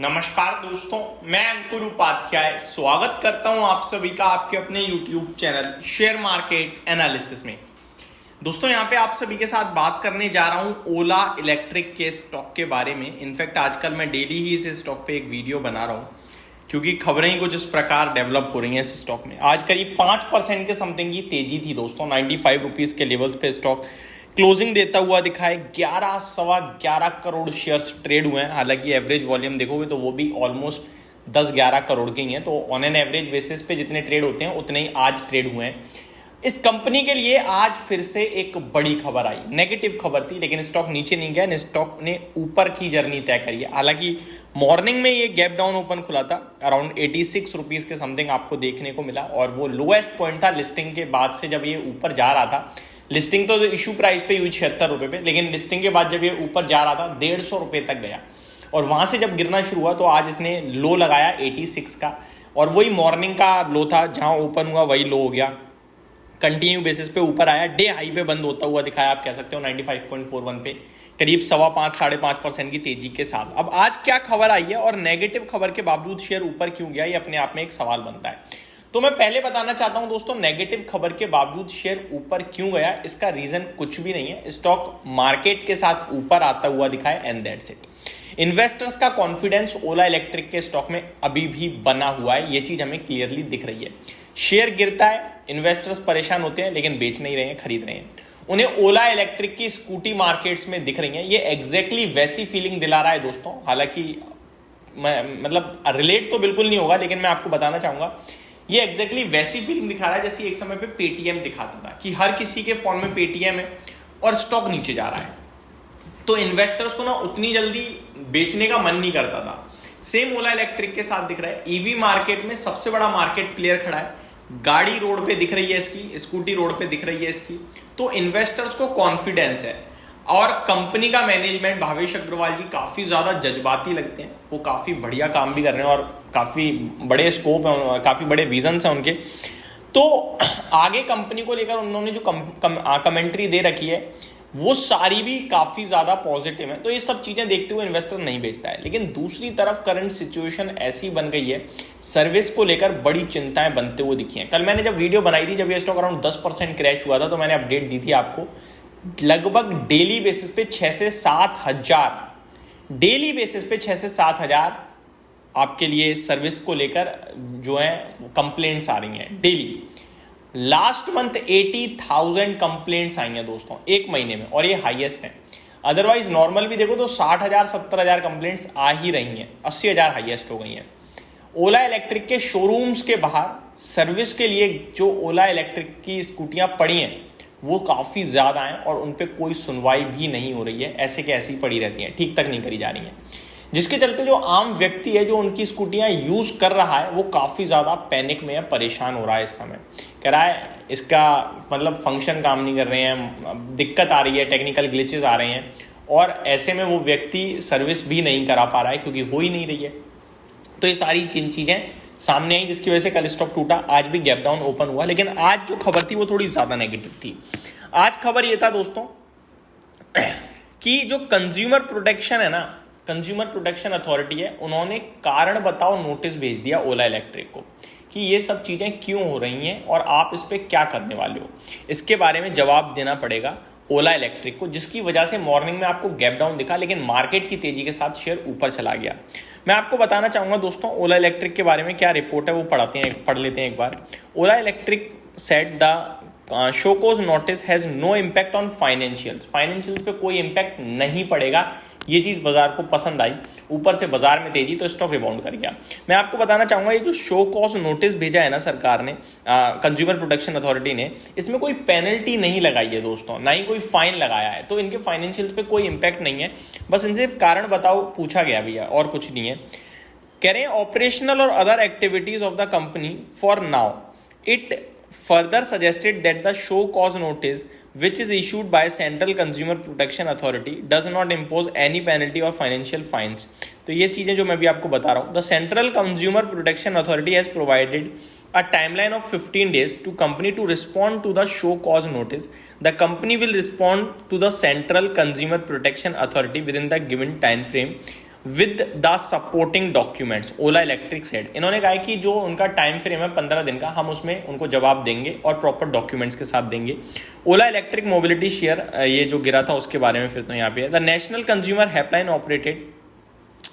नमस्कार दोस्तों, मैं अंकुर उपाध्याय स्वागत करता हूं आप सभी का आपके अपने YouTube channel share market analysis में। दोस्तों यहां पे आप सभी के साथ बात करने जा रहा हूं ओला इलेक्ट्रिक के स्टॉक के बारे में। इनफैक्ट आजकल मैं डेली ही इस स्टॉक पे एक वीडियो बना रहा हूं क्योंकि खबरें ही कुछ इस प्रकार डेवलप हो रही हैं इस स्टॉक में। आज करीब 5% के समथिंग की तेजी थी दोस्तों। 95 रुपीज़ के लेवल पे स्टॉक क्लोजिंग देता हुआ दिखा है। 11 करोड़ शेयर्स ट्रेड हुए हैं। हालांकि एवरेज वॉल्यूम देखोगे तो वो भी ऑलमोस्ट 10-11 करोड़ के ही हैं। तो ऑन एन एवरेज बेसिस पे जितने ट्रेड होते हैं उतने ही आज ट्रेड हुए हैं। इस कंपनी के लिए आज फिर से एक बड़ी खबर आई। नेगेटिव खबर थी लेकिन स्टॉक नीचे नहीं गया, स्टॉक ने ऊपर की जर्नी तय करी है। हालांकि मॉर्निंग में ये गैप डाउन ओपन खुला था, अराउंड 86 रुपीज़ के समथिंग आपको देखने को मिला और वो लोएस्ट पॉइंट था लिस्टिंग के बाद से। जब ये ऊपर जा रहा था, लिस्टिंग तो इशू प्राइस पे हुई 76 रुपये पे, लेकिन लिस्टिंग के बाद जब ये ऊपर जा रहा था 150 रुपये तक गया और वहां से जब गिरना शुरू हुआ तो आज इसने लो लगाया 86 का और वही मॉर्निंग का लो था, जहां ओपन हुआ वही लो हो गया। कंटिन्यू बेसिस पे ऊपर आया, डे हाई पे बंद होता हुआ दिखाया, आप कह सकते हो 95.41 पे, करीब 5.25% की तेजी के साथ। अब आज क्या खबर आई है और नेगेटिव खबर के बावजूद शेयर ऊपर क्यों गया, ये अपने आप में एक सवाल बनता है। तो मैं पहले बताना चाहता हूं दोस्तों, नेगेटिव खबर के बावजूद शेयर ऊपर क्यों गया, इसका रीजन कुछ भी नहीं है। स्टॉक मार्केट के साथ ऊपर आता हुआ दिखा है एंड दैट्स इट। इन्वेस्टर्स का कॉन्फिडेंस ओला इलेक्ट्रिक के स्टॉक में अभी भी बना हुआ है, ये चीज हमें क्लियरली दिख रही है। शेयर गिरता है, इन्वेस्टर्स परेशान होते हैं लेकिन बेच नहीं रहे हैं, खरीद रहे हैं। उन्हें ओला इलेक्ट्रिक की स्कूटी मार्केट्स में दिख रही है। ये एग्जैक्टली वैसी फीलिंग दिला रहा है दोस्तों। हालांकि मतलब रिलेट तो बिल्कुल नहीं होगा, लेकिन मैं आपको बताना चाहूंगा ये एग्जैक्टली वैसी फीलिंग दिखा रहा है जैसे एक समय पे पेटीएम दिखाता था कि हर किसी के फोन में पेटीएम है और स्टॉक नीचे जा रहा है, तो इन्वेस्टर्स को ना उतनी जल्दी बेचने का मन नहीं करता था। सेम ओला इलेक्ट्रिक के साथ दिख रहा है। ईवी मार्केट में सबसे बड़ा मार्केट प्लेयर खड़ा है, गाड़ी रोड पे दिख रही है इसकी, स्कूटी रोड पे दिख रही है इसकी, तो इन्वेस्टर्स को कॉन्फिडेंस है। और कंपनी का मैनेजमेंट भावेश अग्रवाल जी काफी ज्यादा जज्बाती लगते हैं, वो काफी बढ़िया काम भी कर रहे हैं और काफी बड़े स्कोप है, काफी बड़े विजन है उनके। तो आगे कंपनी को लेकर उन्होंने जो कमेंट्री दे रखी है वो सारी भी काफी ज्यादा पॉजिटिव है। तो ये सब चीजें देखते हुए इन्वेस्टर नहीं बेचता है। लेकिन दूसरी तरफ करंट सिचुएशन ऐसी बन गई है, सर्विस को लेकर बड़ी चिंताएं बनते हुए दिखी हैं। कल मैंने जब वीडियो बनाई थी, जब ये स्टॉक अराउंड 10% क्रैश हुआ था, तो मैंने अपडेट दी थी आपको। लगभग डेली बेसिस पे 6 से 7 हजार, डेली बेसिस पे 6 से 7 हजार आपके लिए सर्विस को लेकर जो है कंप्लेंट्स आ रही हैं डेली। लास्ट मंथ 80,000 कंप्लेंट्स आई हैं दोस्तों एक महीने में, और ये हाईएस्ट है। अदरवाइज नॉर्मल भी देखो तो 60,000 70,000 कंप्लेंट्स आ ही रही हैं, 80,000 हाईएस्ट हो गई हैं। ओला इलेक्ट्रिक के शोरूम्स के बाहर सर्विस के लिए जो ओला इलेक्ट्रिक की स्कूटियां पड़ी हैं वो काफ़ी ज़्यादा हैं और उन पर कोई सुनवाई भी नहीं हो रही है। ऐसे के ऐसी पड़ी रहती हैं, ठीक तक नहीं करी जा रही हैं, जिसके चलते जो आम व्यक्ति है जो उनकी स्कूटियां यूज़ कर रहा है वो काफ़ी ज़्यादा पैनिक में है, परेशान हो रहा है। इस समय कह रहा है इसका मतलब फंक्शन काम नहीं कर रहे हैं, दिक्कत आ रही है, टेक्निकल ग्लिचेस आ रहे हैं, और ऐसे में वो व्यक्ति सर्विस भी नहीं करा पा रहा है क्योंकि हो ही नहीं रही है। तो ये सारी चीज़ें सामने आई जिसकी वजह से कल स्टॉक टूटा। आज भी गैप डाउन ओपन हुआ, लेकिन आज जो खबर थी वो थोड़ी ज़्यादा नेगेटिव थी। आज खबर ये था दोस्तों कि जो कंज्यूमर प्रोटेक्शन है ना, कंज्यूमर प्रोटेक्शन अथॉरिटी है, उन्होंने कारण बताओ नोटिस भेज दिया ओला इलेक्ट्रिक को कि ये सब चीज़ें क्यों हो रही हैं और आप इस पर क्या करने वाले हो। इसके बारे में जवाब देना पड़ेगा ओला इलेक्ट्रिक को, जिसकी वजह से मॉर्निंग में आपको गैप डाउन दिखा, लेकिन मार्केट की तेजी के साथ शेयर ऊपर चला गया। मैं आपको बताना चाहूँगा दोस्तों ओला इलेक्ट्रिक के बारे में क्या रिपोर्ट है वो पढ़ लेते हैं एक बार। Ola electric said the show cause notice has no impact on financials पे कोई इम्पैक्ट नहीं पड़ेगा। ये चीज़ बाजार को पसंद आई, ऊपर से बाजार में तेजी, तो स्टॉक रिबाउंड कर गया। मैं आपको बताना चाहूँगा ये जो शो कॉज नोटिस भेजा है ना सरकार ने, कंज्यूमर प्रोटेक्शन अथॉरिटी ने, इसमें कोई पेनल्टी नहीं लगाई है दोस्तों, ना ही कोई फाइन लगाया है, तो इनके फाइनेंशियल्स पे कोई इम्पैक्ट नहीं है। बस इनसे कारण बताओ पूछा गया भैया, और कुछ नहीं है। कह रहे हैं ऑपरेशनल और other activities of the company for now it further suggested that the show cause notice which is issued by Central Consumer Protection Authority does not impose any penalty or financial fines। तो ये चीज़ें जो मैं भी आपको बता रहा हूँ, the Central Consumer Protection Authority has provided a timeline of 15 days to company to respond to the show cause notice. The company will respond to the Central Consumer Protection Authority within the given time frame with the supporting documents, Ola electric said. इन्होंने कहा कि जो उनका time frame है 15 दिन का, हम उसमें उनको जवाब देंगे और प्रॉपर डॉक्यूमेंट्स के साथ देंगे। ओला इलेक्ट्रिक मोबिलिटी शेयर ये जो गिरा था उसके बारे में फिर तो यहाँ पे है, the national consumer helpline operated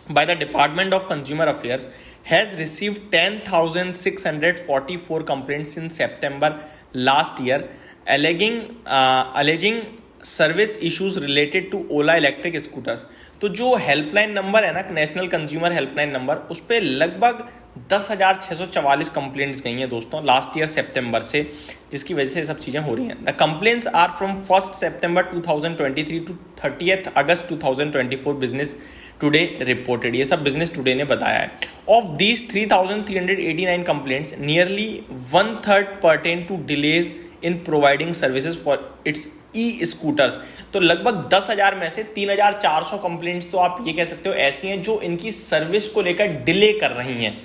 by the Department of Consumer Affairs has received 10,644 complaints in September last year, alleging service issues related to Ola electric scooters. तो जो हेल्पलाइन नंबर है ना, नेशनल कंज्यूमर हेल्पलाइन नंबर, उस पर लगभग 10,644 complaints गई हैं दोस्तों लास्ट ईयर सितंबर से, जिसकी वजह से ये सब चीज़ें हो रही हैं। The complaints are from 1 September 2023 to 30 August 2024, Business Today reported. ये सब बिजनेस टुडे ने बताया है। Of these 3,389 complaints, nearly 1/3 pertain to delays in providing services for its e scooters. तो लगभग 10,000 में से 3,400 कंप्लेंट्स तो आप ये कह सकते हो ऐसी हैं जो इनकी सर्विस को लेकर डिले कर रही हैं।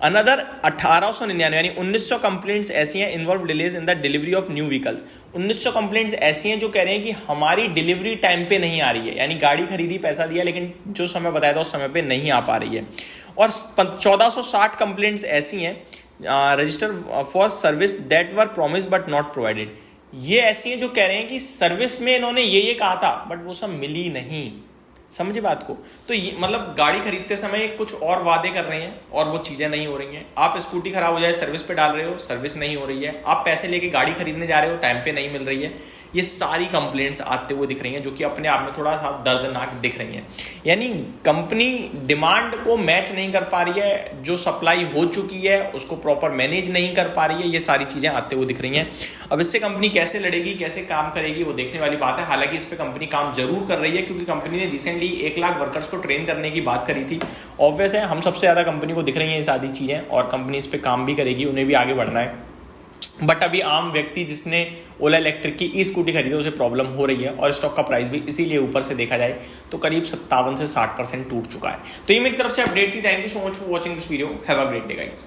अनदर 1899 यानी 1900 कंप्लेंट्स ऐसी हैं involve delays in the delivery of new vehicles. 1900 complaints ऐसी हैं जो कह रहे हैं कि हमारी डिलीवरी टाइम पे नहीं आ रही है, यानी गाड़ी खरीदी, पैसा दिया, लेकिन जो समय बताया था उस समय पे नहीं आ पा रही है। और 1460 कंप्लेंट्स ऐसी हैं register for service that were promise but not provided. ये ऐसी हैं जो कह रहे हैं कि सर्विस में इन्होंने ये कहा था बट वो सब मिली नहीं। समझिए बात को। तो ये मतलब गाड़ी खरीदते समय कुछ और वादे कर रहे हैं और वो चीज़ें नहीं हो रही हैं। आप स्कूटी खराब हो जाए, सर्विस पे डाल रहे हो, सर्विस नहीं हो रही है। आप पैसे लेके गाड़ी खरीदने जा रहे हो, टाइम पे नहीं मिल रही है। ये सारी कंप्लेंट्स आते हुए दिख रही हैं, जो कि अपने आप में थोड़ा सा दर्दनाक दिख रही हैं। यानी कंपनी डिमांड को मैच नहीं कर पा रही है, जो सप्लाई हो चुकी है उसको प्रॉपर मैनेज नहीं कर पा रही है। ये सारी चीज़ें आते हुए दिख रही हैं। अब इससे कंपनी कैसे लड़ेगी, कैसे काम करेगी, वो देखने वाली बात है। हालांकि इस पर कंपनी काम जरूर कर रही है, क्योंकि कंपनी ने रिसेंटली 1 लाख वर्कर्स को ट्रेन करने की बात करी थी। ऑब्वियस है, हम सबसे ज़्यादा कंपनी को दिख रही हैं ये सारी चीज़ें, और कंपनी इस पर काम भी करेगी, उन्हें भी आगे बढ़ना है। बट अभी आम व्यक्ति जिसने ओला इलेक्ट्रिक की ई स्कूटी खरीदी उसे प्रॉब्लम हो रही है, और स्टॉक का प्राइस भी इसीलिए ऊपर से देखा जाए तो करीब 57 से 60% टूट चुका है। तो ये मेरी तरफ से अपडेट थी। Thank you so much for watching this video. Have a great day guys.